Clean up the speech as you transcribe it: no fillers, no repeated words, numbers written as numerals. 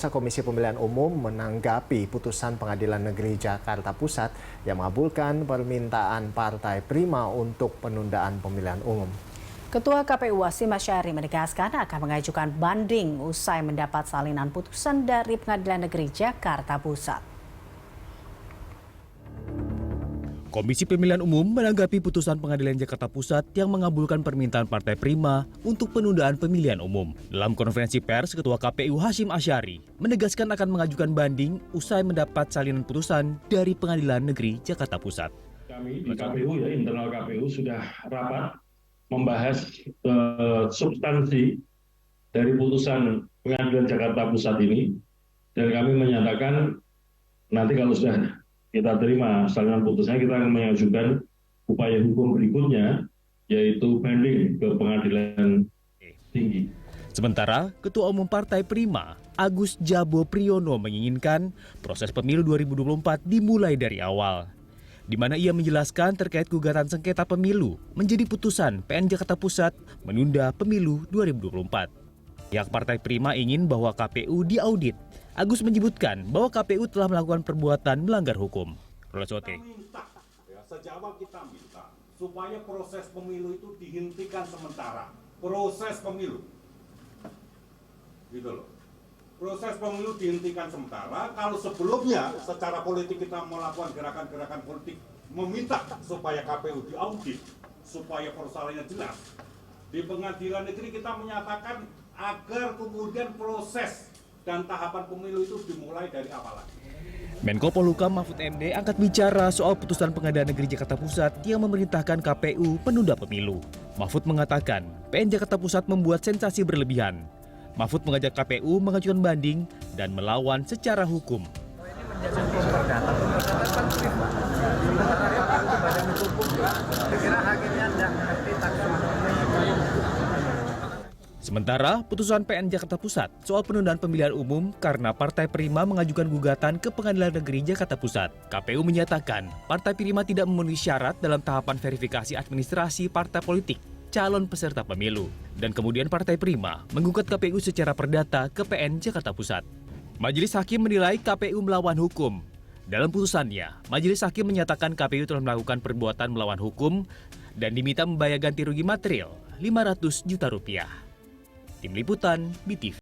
Komisi Pemilihan Umum menanggapi putusan Pengadilan Negeri Jakarta Pusat yang mengabulkan permintaan Partai Prima untuk penundaan pemilihan umum. Ketua KPU Hasyim Asyari menegaskan akan mengajukan banding usai mendapat salinan putusan dari Pengadilan Negeri Jakarta Pusat. Komisi Pemilihan Umum menanggapi putusan Pengadilan Jakarta Pusat yang mengabulkan permintaan Partai Prima untuk penundaan pemilihan umum. Dalam konferensi pers, Ketua KPU Hasyim Asyari menegaskan akan mengajukan banding usai mendapat salinan putusan dari Pengadilan Negeri Jakarta Pusat. Kami di KPU, internal KPU sudah rapat membahas substansi dari putusan Pengadilan Jakarta Pusat ini, dan kami menyatakan nanti kalau sudah kita terima salinan putusannya, kita akan mengajukan upaya hukum berikutnya, yaitu banding ke Pengadilan Tinggi. Sementara, Ketua Umum Partai Prima, Agus Jabo Priyono menginginkan proses pemilu 2024 dimulai dari awal, di mana ia menjelaskan terkait gugatan sengketa pemilu menjadi putusan PN Jakarta Pusat menunda pemilu 2024. Pihak Partai Prima ingin bahwa KPU diaudit. Agus menyebutkan bahwa KPU telah melakukan perbuatan melanggar hukum. Sejak awal kita minta supaya proses pemilu itu dihentikan sementara. Proses pemilu, gitu loh. Proses pemilu dihentikan sementara. Kalau sebelumnya secara politik kita melakukan gerakan-gerakan politik meminta supaya KPU diaudit, supaya persoalannya jelas. Di Pengadilan Negeri kita menyatakan agar kemudian proses dan tahapan pemilu itu dimulai dari awal lagi. Menko Polhukam Mahfud MD angkat bicara soal putusan Pengadilan Negeri Jakarta Pusat yang memerintahkan KPU penunda pemilu. Mahfud mengatakan PN Jakarta Pusat membuat sensasi berlebihan. Mahfud mengajak KPU mengajukan banding dan melawan secara hukum. Ini menjadi perdata kan prima. Sementara KPU badan hukum, kira hakimnya tidak mengerti taksonomi. Sementara, putusan PN Jakarta Pusat soal penundaan pemilihan umum karena Partai Prima mengajukan gugatan ke Pengadilan Negeri Jakarta Pusat. KPU menyatakan Partai Prima tidak memenuhi syarat dalam tahapan verifikasi administrasi partai politik calon peserta pemilu. Dan kemudian Partai Prima menggugat KPU secara perdata ke PN Jakarta Pusat. Majelis Hakim menilai KPU melawan hukum. Dalam putusannya, Majelis Hakim menyatakan KPU telah melakukan perbuatan melawan hukum dan diminta membayar ganti rugi material 500 juta rupiah. Tim Liputan, BTV.